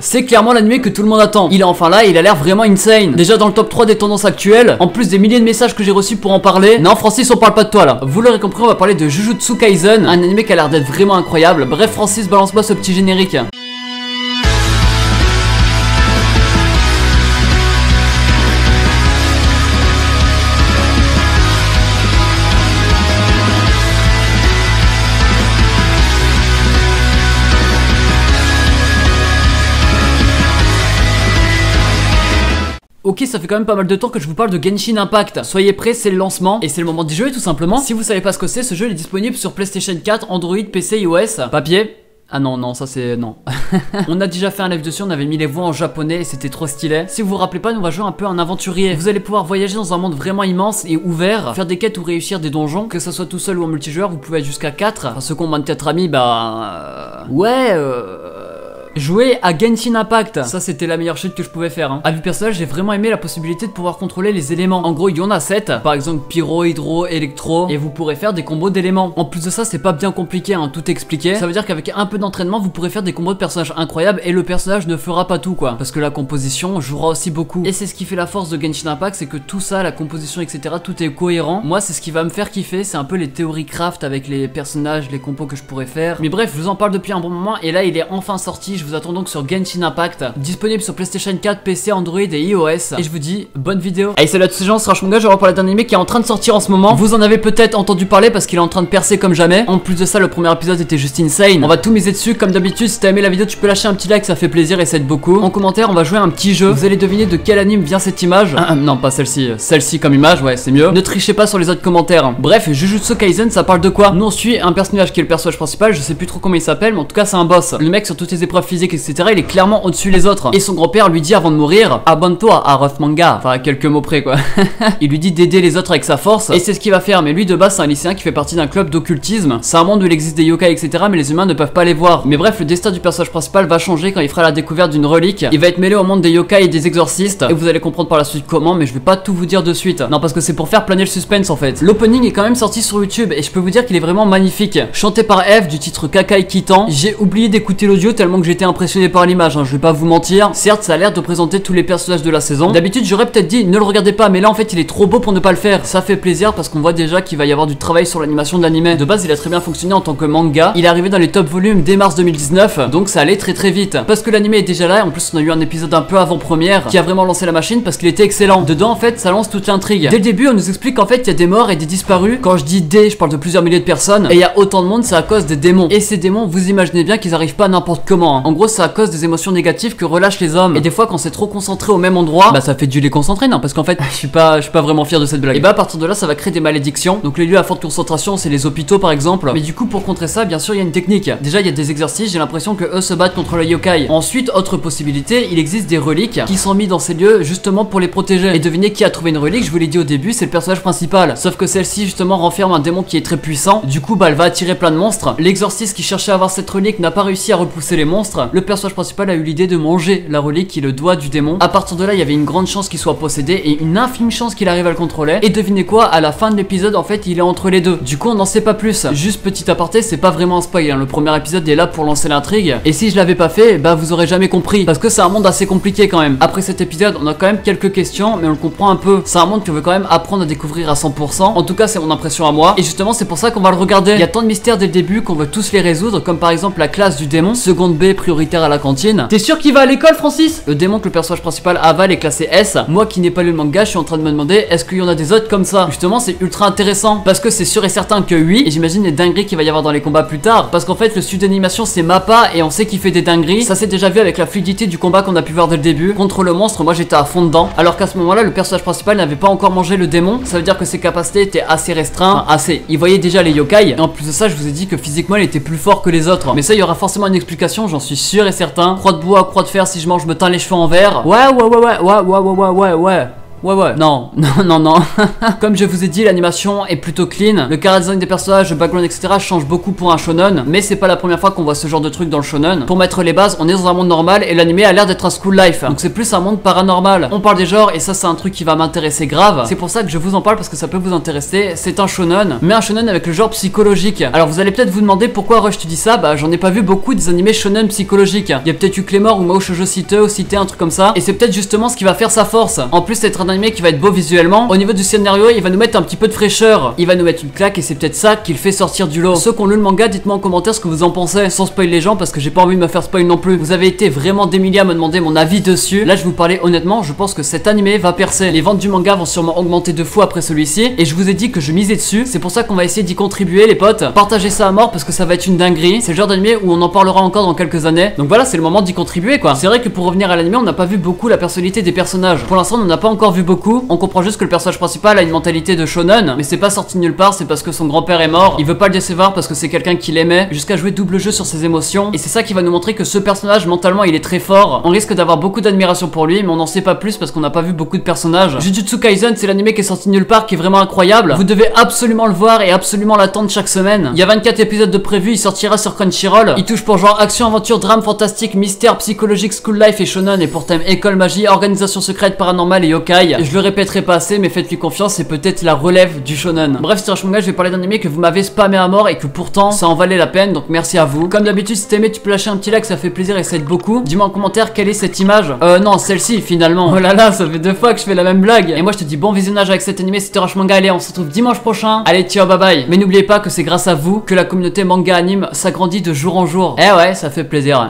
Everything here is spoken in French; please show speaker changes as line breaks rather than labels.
C'est clairement l'anime que tout le monde attend. Il est enfin là et il a l'air vraiment insane. Déjà dans le top 3 des tendances actuelles, en plus des milliers de messages que j'ai reçus pour en parler. Non Francis, on parle pas de toi là. Vous l'aurez compris, on va parler de Jujutsu Kaisen, un anime qui a l'air d'être vraiment incroyable. Bref Francis, balance-moi ce petit générique. Ok, ça fait quand même pas mal de temps que je vous parle de Genshin Impact. Soyez prêts, c'est le lancement et c'est le moment d'y jouer tout simplement. Si vous savez pas ce que c'est, ce jeu il est disponible sur PlayStation 4, Android, PC, iOS. Papier. Ah non, ça c'est... non. On a déjà fait un live dessus, on avait mis les voix en japonais et c'était trop stylé. Si vous vous rappelez pas, nous on va jouer un peu un aventurier. Vous allez pouvoir voyager dans un monde vraiment immense et ouvert, faire des quêtes ou réussir des donjons, que ce soit tout seul ou en multijoueur, vous pouvez être jusqu'à 4. Enfin, ceux qui ont moins de 4 amis, jouer à Genshin Impact, ça c'était la meilleure chute que je pouvais faire hein. À vue personnelle, j'ai vraiment aimé la possibilité de pouvoir contrôler les éléments. En gros, il y en a 7, par exemple pyro, hydro, électro, et vous pourrez faire des combos d'éléments. En plus de ça, c'est pas bien compliqué hein, tout expliqué. Ça veut dire qu'avec un peu d'entraînement, vous pourrez faire des combos de personnages incroyables et le personnage ne fera pas tout quoi, parce que la composition jouera aussi beaucoup. Et c'est ce qui fait la force de Genshin Impact, c'est que tout ça, la composition etc, tout est cohérent. Moi c'est ce qui va me faire kiffer, c'est un peu les théories craft avec les personnages, les compos que je pourrais faire. Mais bref, je vous en parle depuis un bon moment et là il est enfin sorti. Je vous attends donc sur Genshin Impact, disponible sur PlayStation 4, PC, Android et iOS. Et je vous dis bonne vidéo. Allez, salut à tous ces gens, c'est Rush Manga, je vais reparler d'un anime qui est en train de sortir en ce moment. Vous en avez peut-être entendu parler parce qu'il est en train de percer comme jamais. En plus de ça, le premier épisode était juste insane. On va tout miser dessus comme d'habitude. Si t'as aimé la vidéo, tu peux lâcher un petit like, ça fait plaisir et ça aide beaucoup. En commentaire, on va jouer à un petit jeu. Vous allez deviner de quel anime vient cette image. Non, pas celle-ci. Celle-ci comme image, ouais, c'est mieux. Ne trichez pas sur les autres commentaires. Bref, Jujutsu Kaisen, ça parle de quoi? Nous on suit un personnage qui est le personnage principal. Je sais plus trop comment il s'appelle, mais en tout cas, c'est un boss. Le mec sur toutes les épreuves physiques, etc., il est clairement au-dessus les autres. Et son grand-père lui dit avant de mourir, abonne-toi à Rush Manga. Enfin, à quelques mots près quoi. Il lui dit d'aider les autres avec sa force. Et c'est ce qu'il va faire. Mais lui de base, c'est un lycéen qui fait partie d'un club d'occultisme. C'est un monde où il existe des yokai, etc., mais les humains ne peuvent pas les voir. Mais bref, le destin du personnage principal va changer quand il fera la découverte d'une relique. Il va être mêlé au monde des yokai et des exorcistes. Et vous allez comprendre par la suite comment, mais je vais pas tout vous dire de suite. Non, parce que c'est pour faire planer le suspense en fait. L'opening est quand même sorti sur YouTube et je peux vous dire qu'il est vraiment magnifique. Chanté par F du titre Kakai Kitan. J'ai oublié d'écouter l'audio tellement que j'étais impressionné par l'image, hein, je vais pas vous mentir. Certes, ça a l'air de présenter tous les personnages de la saison. D'habitude, j'aurais peut-être dit ne le regardez pas, mais là en fait, il est trop beau pour ne pas le faire. Ça fait plaisir parce qu'on voit déjà qu'il va y avoir du travail sur l'animation de l'anime. De base, il a très bien fonctionné en tant que manga. Il est arrivé dans les top volumes dès mars 2019, donc ça allait très vite. Parce que l'anime est déjà là, et en plus, on a eu un épisode un peu avant-première qui a vraiment lancé la machine parce qu'il était excellent. Dedans, en fait, ça lance toute l'intrigue. Dès le début, on nous explique qu'en fait, il y a des morts et des disparus. Quand je dis des, je parle de plusieurs milliers de personnes. Et il y a autant de monde, c'est à cause des démons. Et ces démons, vous imaginez bien qu'ils arrivent pas n'importe comment. Hein. En gros, c'est à cause des émotions négatives que relâchent les hommes. Et des fois, quand c'est trop concentré au même endroit, bah ça fait du les concentrer, non? Parce qu'en fait, je suis pas vraiment fier de cette blague. Et bah à partir de là, ça va créer des malédictions. Donc les lieux à forte concentration, c'est les hôpitaux par exemple. Mais du coup, pour contrer ça, bien sûr, il y a une technique. Déjà, il y a des exercices. J'ai l'impression que eux se battent contre le yokai. Ensuite, autre possibilité, il existe des reliques qui sont mis dans ces lieux justement pour les protéger. Et devinez qui a trouvé une relique? Je vous l'ai dit au début, c'est le personnage principal. Sauf que celle-ci justement renferme un démon qui est très puissant. Du coup, bah elle va attirer plein de monstres. L'exorciste qui cherchait à avoir cette relique n'a pas réussi à repousser les monstres. Le personnage principal a eu l'idée de manger la relique qui est le doigt du démon. À partir de là, il y avait une grande chance qu'il soit possédé et une infime chance qu'il arrive à le contrôler. Et devinez quoi, à la fin de l'épisode, en fait, il est entre les deux. Du coup, on n'en sait pas plus. Juste petit aparté, c'est pas vraiment un spoil. Hein. Le premier épisode est là pour lancer l'intrigue. Et si je l'avais pas fait, bah vous aurez jamais compris. Parce que c'est un monde assez compliqué quand même. Après cet épisode, on a quand même quelques questions, mais on le comprend un peu. C'est un monde qu'on veut quand même apprendre à découvrir à 100%. En tout cas, c'est mon impression à moi. Et justement, c'est pour ça qu'on va le regarder. Il y a tant de mystères dès le début qu'on veut tous les résoudre, comme par exemple la classe du démon, seconde B prioritaire à la cantine. T'es sûr qu'il va à l'école, Francis? Le démon que le personnage principal avale est classé S. Moi qui n'ai pas lu le manga, je suis en train de me demander est-ce qu'il y en a des autres comme ça. Justement, c'est ultra intéressant parce que c'est sûr et certain que oui. Et j'imagine les dingueries qu'il va y avoir dans les combats plus tard. Parce qu'en fait, le studio d'animation c'est Mappa et on sait qu'il fait des dingueries. Ça s'est déjà vu avec la fluidité du combat qu'on a pu voir dès le début. Contre le monstre, moi j'étais à fond dedans. Alors qu'à ce moment-là, le personnage principal n'avait pas encore mangé le démon. Ça veut dire que ses capacités étaient assez restreintes. Enfin, assez. Il voyait déjà les yokai. Et en plus de ça, je vous ai dit que physiquement, il était plus fort que les autres. Mais ça, il y aura forcément une explication, j'en suis sûr et certain. Croix de bois, croix de fer, si je mange, je me teins les cheveux en vert. Ouais. Ouais, non, non. Comme je vous ai dit, l'animation est plutôt clean. Le chara design des personnages, le background, etc. change beaucoup pour un shonen. Mais c'est pas la première fois qu'on voit ce genre de truc dans le shonen. Pour mettre les bases, on est dans un monde normal et l'anime a l'air d'être un school life. Donc c'est plus un monde paranormal. On parle des genres et ça c'est un truc qui va m'intéresser grave. C'est pour ça que je vous en parle parce que ça peut vous intéresser. C'est un shonen, mais un shonen avec le genre psychologique. Alors vous allez peut-être vous demander pourquoi Rush tu dis ça. Bah j'en ai pas vu beaucoup des animés shonen psychologiques. Il y a peut-être eu Claymore ou Mao Shoujo Cite ou Cité, un truc comme ça. Et c'est peut-être justement ce qui va faire sa force. En plus c'est un animé qui va être beau visuellement. Au niveau du scénario, il va nous mettre un petit peu de fraîcheur. Il va nous mettre une claque et c'est peut-être ça qui le fait sortir du lot. Ceux qui ont lu le manga, dites-moi en commentaire ce que vous en pensez. Sans spoil les gens parce que j'ai pas envie de me faire spoil non plus. Vous avez été vraiment des milliers à me demander mon avis dessus. Là je vous parlais honnêtement, je pense que cet animé va percer. Les ventes du manga vont sûrement augmenter 2 fois après celui-ci. Et je vous ai dit que je misais dessus. C'est pour ça qu'on va essayer d'y contribuer les potes. Partagez ça à mort parce que ça va être une dinguerie. C'est le genre d'animé où on en parlera encore dans quelques années. Donc voilà, c'est le moment d'y contribuer quoi. C'est vrai que pour revenir à l'animé, on n'a pas vu beaucoup la personnalité des personnages. Pour l'instant, on n'a pas encore vu beaucoup. On comprend juste que le personnage principal a une mentalité de shonen, mais c'est pas sorti de nulle part, c'est parce que son grand-père est mort. Il veut pas le décevoir parce que c'est quelqu'un qui l'aimait, jusqu'à jouer double jeu sur ses émotions. Et c'est ça qui va nous montrer que ce personnage mentalement il est très fort. On risque d'avoir beaucoup d'admiration pour lui, mais on n'en sait pas plus parce qu'on n'a pas vu beaucoup de personnages. Jujutsu Kaisen, c'est l'animé qui est sorti de nulle part, qui est vraiment incroyable. Vous devez absolument le voir et absolument l'attendre chaque semaine. Il y a 24 épisodes de prévus, il sortira sur Crunchyroll. Il touche pour genre action, aventure, drame, fantastique, mystère, psychologique, school life et shonen, et pour thème école, magie, organisation secrète, paranormale et yokai. Je le répéterai pas assez, mais faites-lui confiance, c'est peut-être la relève du shonen. Bref, sur Rush Manga, je vais parler d'un anime que vous m'avez spammé à mort et que pourtant ça en valait la peine, donc merci à vous. Comme d'habitude, si t'aimais, tu peux lâcher un petit like, ça fait plaisir et ça aide beaucoup. Dis-moi en commentaire quelle est cette image. Non, celle-ci finalement. Oh là là, ça fait 2 fois que je fais la même blague. Et moi je te dis bon visionnage avec cet anime, c'était Rush Manga. Allez, on se retrouve dimanche prochain. Allez, ciao, bye bye. Mais n'oubliez pas que c'est grâce à vous que la communauté manga anime s'agrandit de jour en jour. Eh ouais, ça fait plaisir.